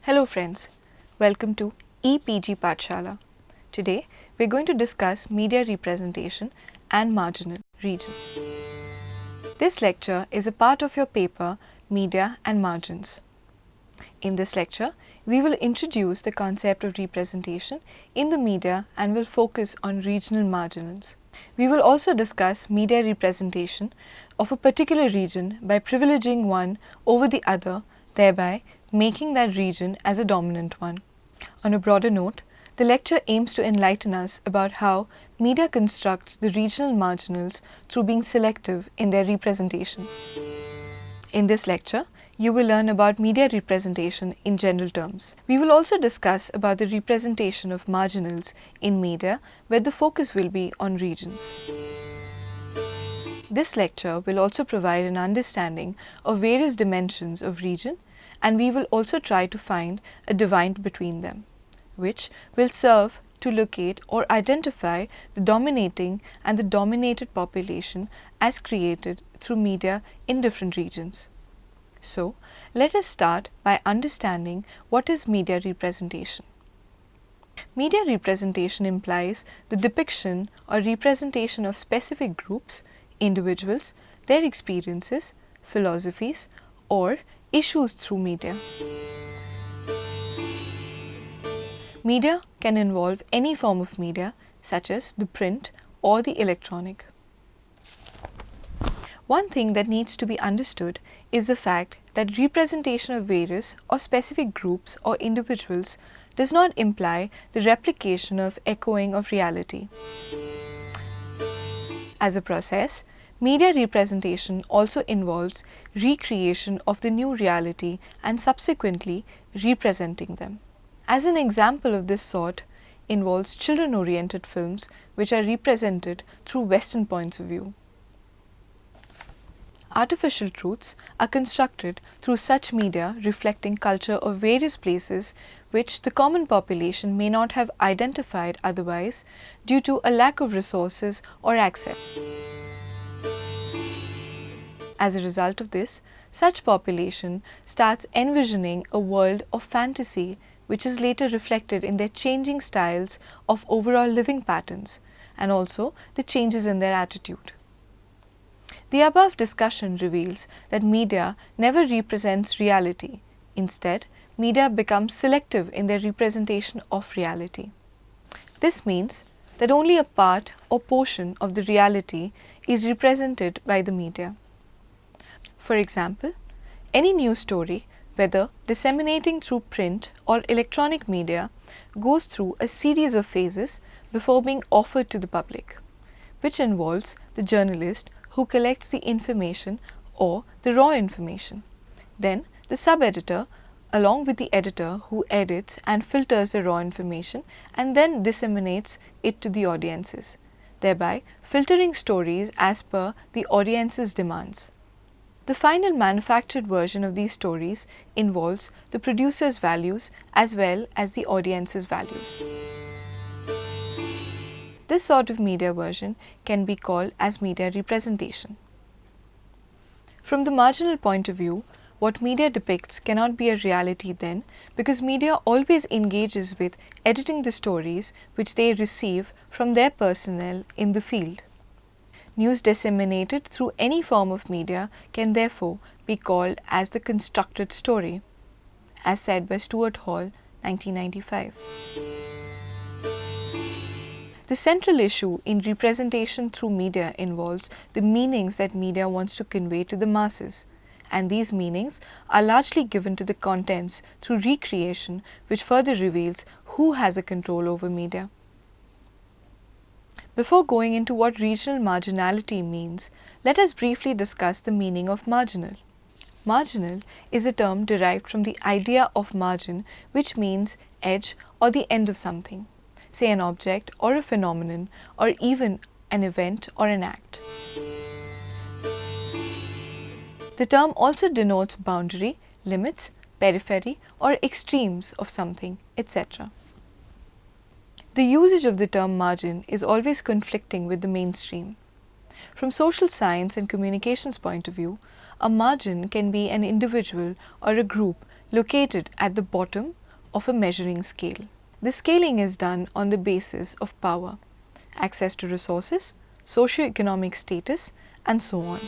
Hello friends, welcome to EPG Pathshala. Today we are going to discuss media representation and marginal region. This lecture is a part of your paper Media and Margins. In this lecture, we will introduce the concept of representation in the media and will focus on regional marginals. We will also discuss media representation of a particular region by privileging one over the other, thereby making that region as a dominant one. On a broader note, the lecture aims to enlighten us about how media constructs the regional marginals through being selective in their representation. In this lecture, you will learn about media representation in general terms. We will also discuss about the representation of marginals in media, where the focus will be on regions. This lecture will also provide an understanding of various dimensions of region, and we will also try to find a divide between them, which will serve to locate or identify the dominating and the dominated population as created through media in different regions. So, let us start by understanding what is media representation. Media representation implies the depiction or representation of specific groups, individuals, their experiences, philosophies, or issues through media. Media can involve any form of media, such as the print or the electronic. One thing that needs to be understood is the fact that representation of various or specific groups or individuals does not imply the replication of echoing of reality. As a process, media representation also involves recreation of the new reality and subsequently representing them. As an example of this sort involves children-oriented films which are represented through Western points of view. Artificial truths are constructed through such media reflecting culture of various places which the common population may not have identified otherwise due to a lack of resources or access. As a result of this, such population starts envisioning a world of fantasy which is later reflected in their changing styles of overall living patterns and also the changes in their attitude. The above discussion reveals that media never represents reality. Instead, media becomes selective in their representation of reality. This means that only a part or portion of the reality is represented by the media. For example, any news story, whether disseminating through print or electronic media, goes through a series of phases before being offered to the public, which involves the journalist who collects the information or the raw information, then the sub-editor along with the editor who edits and filters the raw information and then disseminates it to the audiences, thereby filtering stories as per the audience's demands. The final manufactured version of these stories involves the producer's values as well as the audience's values. This sort of media version can be called as media representation. From the marginal point of view, what media depicts cannot be a reality then, because media always engages with editing the stories which they receive from their personnel in the field. News disseminated through any form of media can therefore be called as the constructed story, as said by Stuart Hall, 1995. The central issue in representation through media involves the meanings that media wants to convey to the masses, and these meanings are largely given to the contents through recreation, which further reveals who has a control over media. Before going into what regional marginality means, let us briefly discuss the meaning of marginal. Marginal is a term derived from the idea of margin, which means edge or the end of something, say an object or a phenomenon or even an event or an act. The term also denotes boundary, limits, periphery or extremes of something, etc. The usage of the term margin is always conflicting with the mainstream. From social science and communications point of view, a margin can be an individual or a group located at the bottom of a measuring scale. The scaling is done on the basis of power, access to resources, socio-economic status, and so on.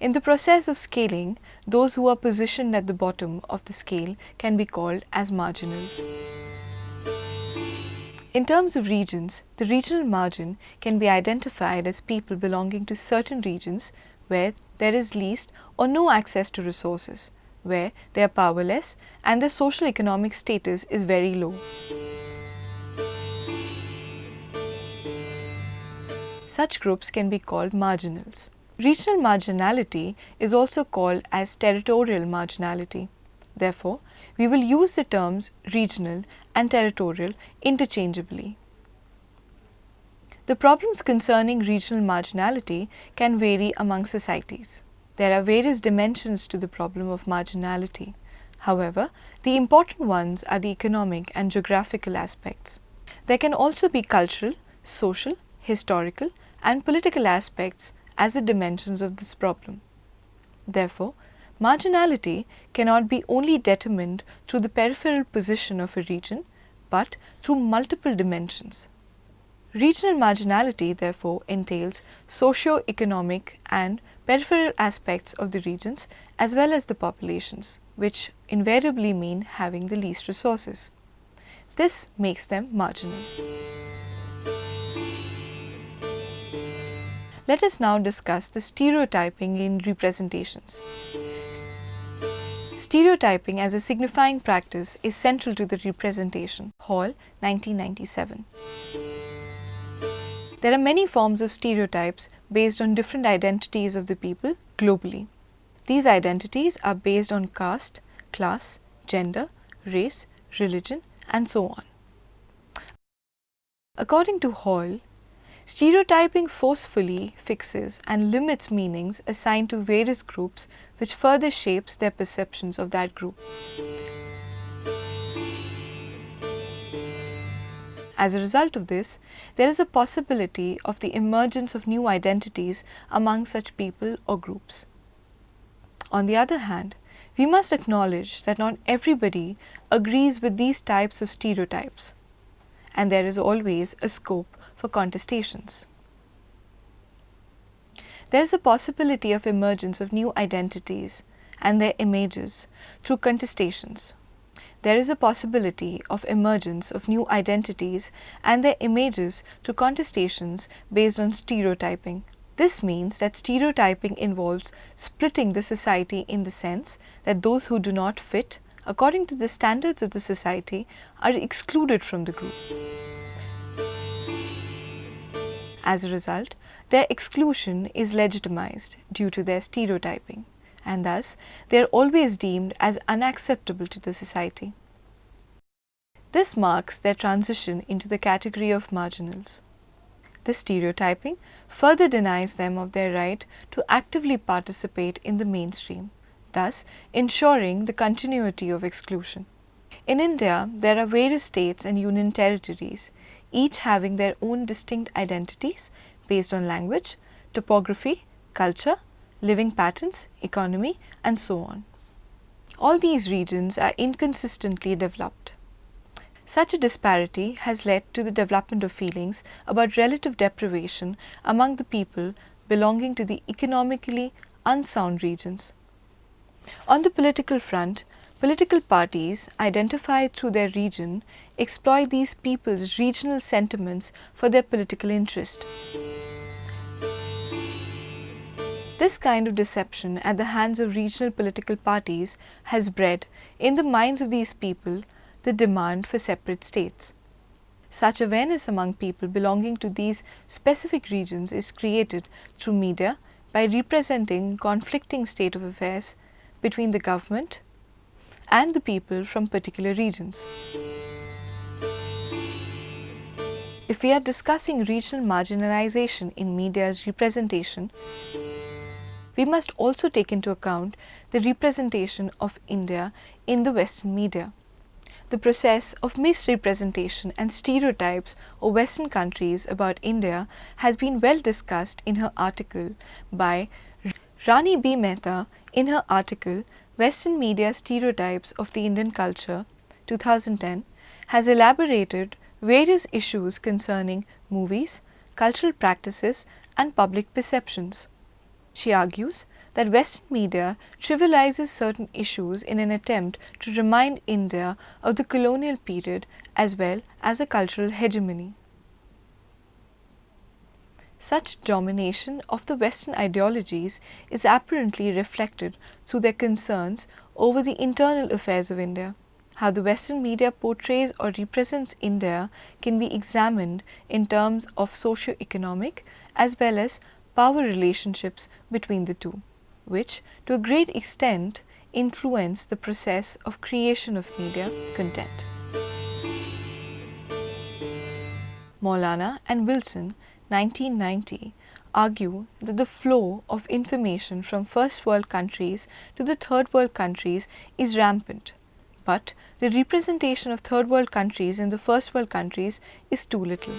In the process of scaling, those who are positioned at the bottom of the scale can be called as marginals. In terms of regions, the regional margin can be identified as people belonging to certain regions where there is least or no access to resources, where they are powerless and their social economic status is very low. Such groups can be called marginals. Regional marginality is also called as territorial marginality. Therefore, we will use the terms regional and territorial interchangeably. The problems concerning regional marginality can vary among societies. There are various dimensions to the problem of marginality. However, the important ones are the economic and geographical aspects. There can also be cultural, social, historical, and political aspects as the dimensions of this problem. Therefore, marginality cannot be only determined through the peripheral position of a region, but through multiple dimensions. Regional marginality, therefore, entails socio-economic and peripheral aspects of the regions as well as the populations, which invariably mean having the least resources. This makes them marginal. Let us now discuss the stereotyping in representations. Stereotyping as a signifying practice is central to the representation. Hall, 1997. There are many forms of stereotypes based on different identities of the people globally. These identities are based on caste, class, gender, race, religion, and so on. According to Hall, stereotyping forcefully fixes and limits meanings assigned to various groups, which further shapes their perceptions of that group. As a result of this, there is a possibility of the emergence of new identities among such people or groups. On the other hand, we must acknowledge that not everybody agrees with these types of stereotypes, and there is always a scope for contestations. There is a possibility of emergence of new identities and their images through contestations. There is a possibility of emergence of new identities and their images through contestations based on stereotyping. This means that stereotyping involves splitting the society in the sense that those who do not fit according to the standards of the society are excluded from the group. As a result, their exclusion is legitimized due to their stereotyping, and thus they are always deemed as unacceptable to the society. This marks their transition into the category of marginals. This stereotyping further denies them of their right to actively participate in the mainstream, thus ensuring the continuity of exclusion. In India, there are various states and union territories, each having their own distinct identities based on language, topography, culture, living patterns, economy, and so on. All these regions are inconsistently developed. Such a disparity has led to the development of feelings about relative deprivation among the people belonging to the economically unsound regions. On the political front, political parties identified through their region exploit these people's regional sentiments for their political interest. This kind of deception at the hands of regional political parties has bred, in the minds of these people, the demand for separate states. Such awareness among people belonging to these specific regions is created through media by representing conflicting state of affairs between the government and the people from particular regions. If we are discussing regional marginalization in media's representation, we must also take into account the representation of India in the Western media. The process of misrepresentation and stereotypes of Western countries about India has been well discussed in her article by Rani B. Mehta in her article Western Media Stereotypes of the Indian Culture, 2010, has elaborated various issues concerning movies, cultural practices, and public perceptions. She argues that Western media trivializes certain issues in an attempt to remind India of the colonial period as well as a cultural hegemony. Such domination of the Western ideologies is apparently reflected through their concerns over the internal affairs of India. How the Western media portrays or represents India can be examined in terms of socio-economic as well as power relationships between the two, which to a great extent influence the process of creation of media content. Maulana and Wilson, 1990, argue that the flow of information from first world countries to the third world countries is rampant, but the representation of third world countries in the first world countries is too little.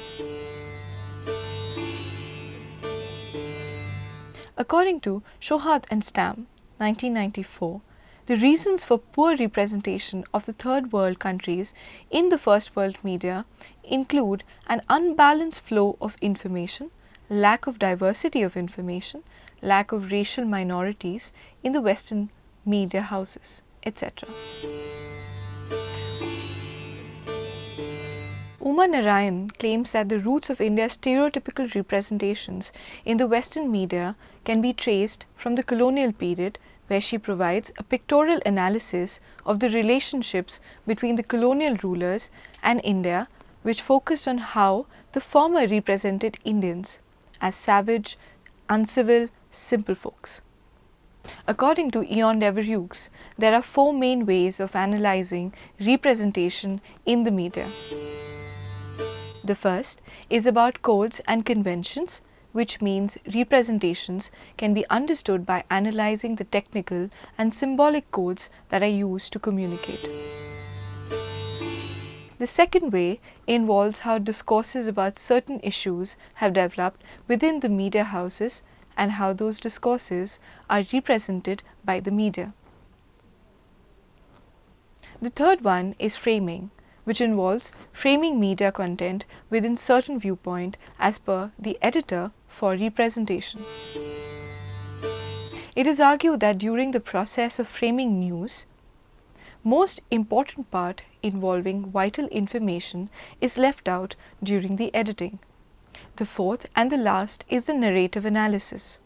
According to Shohat and Stam, 1994, the reasons for poor representation of the third world countries in the first world media include an unbalanced flow of information, lack of diversity of information, lack of racial minorities in the Western media houses, etc. Uma Narayan claims that the roots of India's stereotypical representations in the Western media can be traced from the colonial period, where she provides a pictorial analysis of the relationships between the colonial rulers and India, which focused on how the former represented Indians as savage, uncivil, simple folks. According to Ion Devereux, there are four main ways of analyzing representation in the media. The first is about codes and conventions, which means representations can be understood by analyzing the technical and symbolic codes that are used to communicate. The second way involves how discourses about certain issues have developed within the media houses and how those discourses are represented by the media. The third one is framing, which involves framing media content within certain viewpoint as per the editor for representation. It is argued that during the process of framing news, most important part involving vital information is left out during the editing. The fourth and the last is the narrative analysis.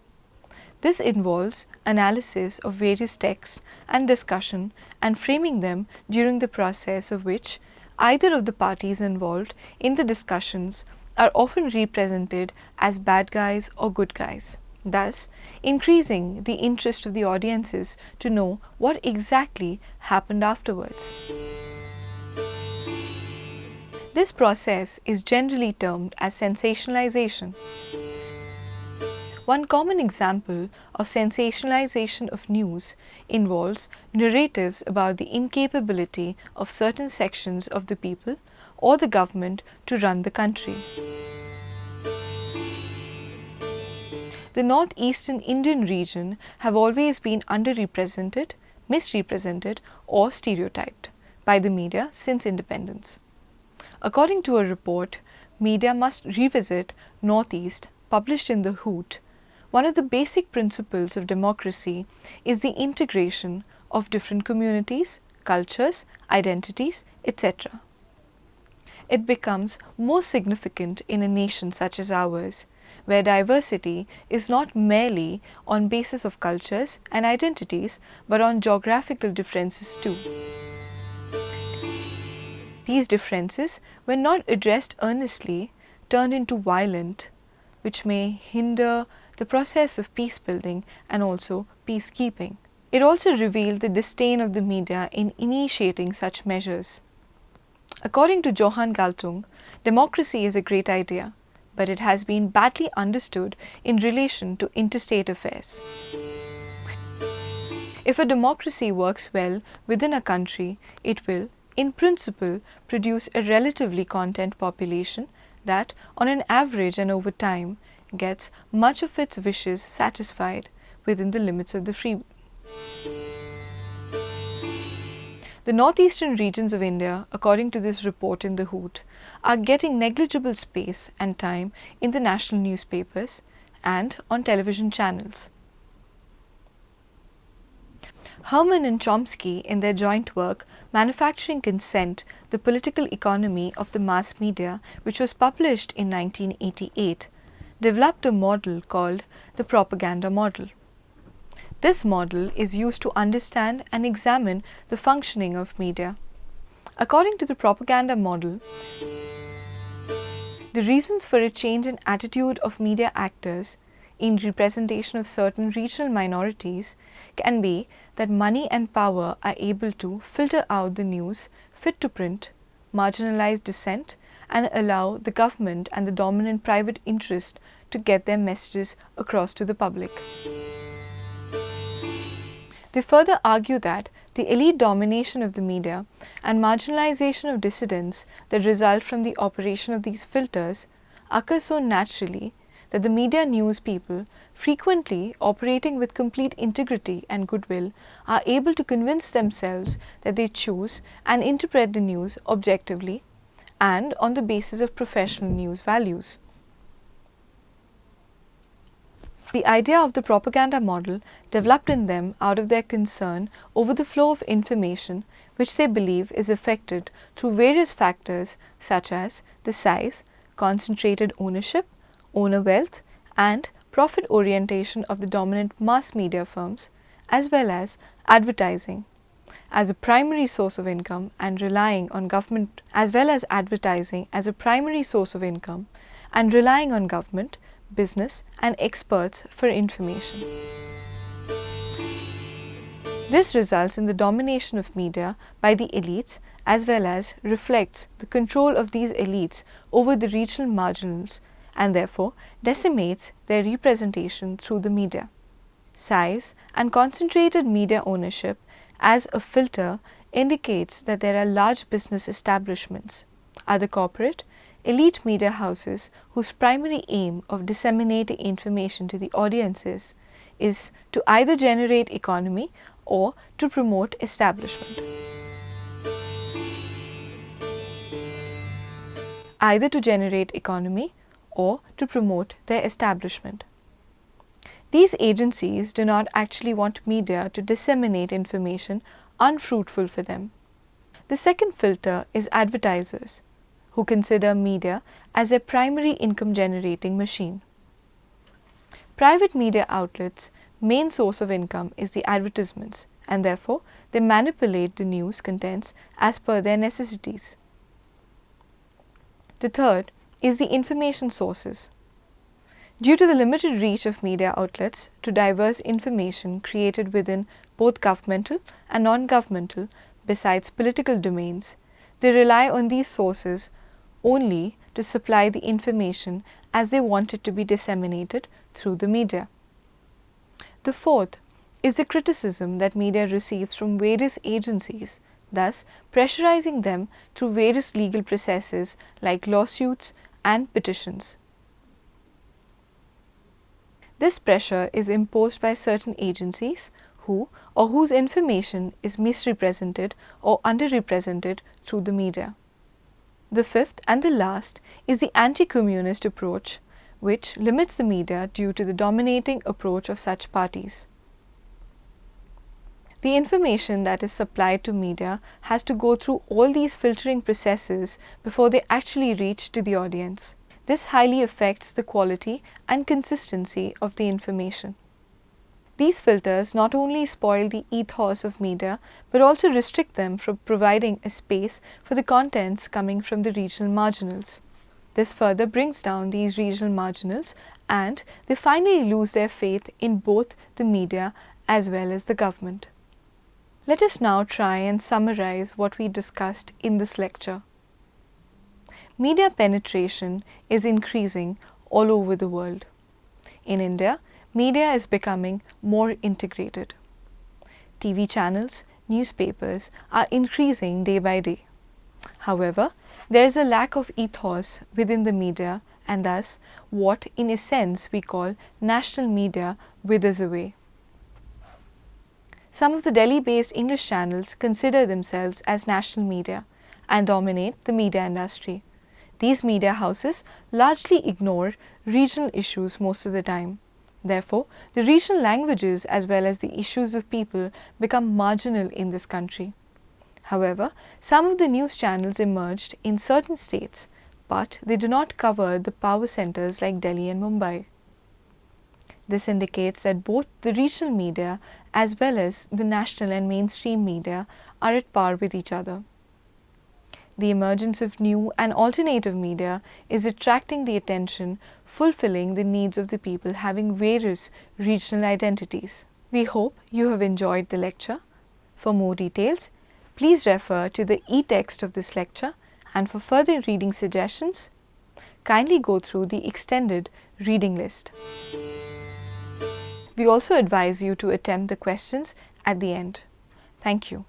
This involves analysis of various texts and discussion and framing them during the process of which either of the parties involved in the discussions are often represented as bad guys or good guys, thus increasing the interest of the audiences to know what exactly happened afterwards. This process is generally termed as sensationalization. One common example of sensationalization of news involves narratives about the incapability of certain sections of the people or the government to run the country. The northeastern Indian region have always been underrepresented, misrepresented, or stereotyped by the media since independence. According to a report, Media Must Revisit Northeast, published in The Hoot, one of the basic principles of democracy is the integration of different communities, cultures, identities, etc. It becomes more significant in a nation such as ours, where diversity is not merely on basis of cultures and identities, but on geographical differences too. These differences, when not addressed earnestly, turn into violent, which may hinder the process of peace building and also peacekeeping. It also revealed the disdain of the media in initiating such measures. According to Johann Galtung, democracy is a great idea, but it has been badly understood in relation to interstate affairs. If a democracy works well within a country, it will, in principle, produce a relatively content population that, on an average and over time, gets much of its wishes satisfied within the limits of the free will. The northeastern regions of India, according to this report in the Hoot, are getting negligible space and time in the national newspapers and on television channels. Herman and Chomsky, in their joint work Manufacturing Consent, the Political Economy of the Mass Media, which was published in 1988, developed a model called the propaganda model. This model is used to understand and examine the functioning of media. According to the propaganda model, the reasons for a change in attitude of media actors in representation of certain regional minorities can be that money and power are able to filter out the news fit to print, marginalize dissent, and allow the government and the dominant private interest to get their messages across to the public. They further argue that the elite domination of the media and marginalization of dissidents that result from the operation of these filters occur so naturally that the media news people, frequently operating with complete integrity and goodwill, are able to convince themselves that they choose and interpret the news objectively and on the basis of professional news values. The idea of the propaganda model developed in them out of their concern over the flow of information which they believe is affected through various factors such as the size, concentrated ownership, owner wealth, and profit orientation of the dominant mass media firms, as well as advertising as a primary source of income and relying on government, as well as advertising as a primary source of income and relying on government, business, and experts for information. This results in the domination of media by the elites as well as reflects the control of these elites over the regional marginals and therefore decimates their representation through the media. Size and concentrated media ownership as a filter indicates that there are large business establishments, other corporate, elite media houses whose primary aim of disseminating information to the audiences is to either generate economy or to promote establishment. Either to generate economy or to promote their establishment. These agencies do not actually want media to disseminate information unfruitful for them. The second filter is advertisers, who consider media as their primary income generating machine. Private media outlets' main source of income is the advertisements, and therefore they manipulate the news contents as per their necessities. The third is the information sources. Due to the limited reach of media outlets to diverse information created within both governmental and non-governmental, besides political domains, they rely on these sources only to supply the information as they want it to be disseminated through the media. The fourth is the criticism that media receives from various agencies, thus pressurizing them through various legal processes like lawsuits and petitions. This pressure is imposed by certain agencies who or whose information is misrepresented or underrepresented through the media. The fifth and the last is the anti-communist approach, which limits the media due to the dominating approach of such parties. The information that is supplied to media has to go through all these filtering processes before they actually reach to the audience. This highly affects the quality and consistency of the information. These filters not only spoil the ethos of media but also restrict them from providing a space for the contents coming from the regional marginals. This further brings down these regional marginals and they finally lose their faith in both the media as well as the government. Let us now try and summarize what we discussed in this lecture. Media penetration is increasing all over the world. In India, media is becoming more integrated. TV channels, newspapers are increasing day by day. However, there is a lack of ethos within the media and thus what in a sense we call national media withers away. Some of the Delhi-based English channels consider themselves as national media and dominate the media industry. These media houses largely ignore regional issues most of the time. Therefore, the regional languages as well as the issues of people become marginal in this country. However, some of the news channels emerged in certain states, but they do not cover the power centers like Delhi and Mumbai. This indicates that both the regional media as well as the national and mainstream media are at par with each other. The emergence of new and alternative media is attracting the attention, fulfilling the needs of the people having various regional identities. We hope you have enjoyed the lecture. For more details, please refer to the e-text of this lecture, and for further reading suggestions, kindly go through the extended reading list. We also advise you to attempt the questions at the end. Thank you.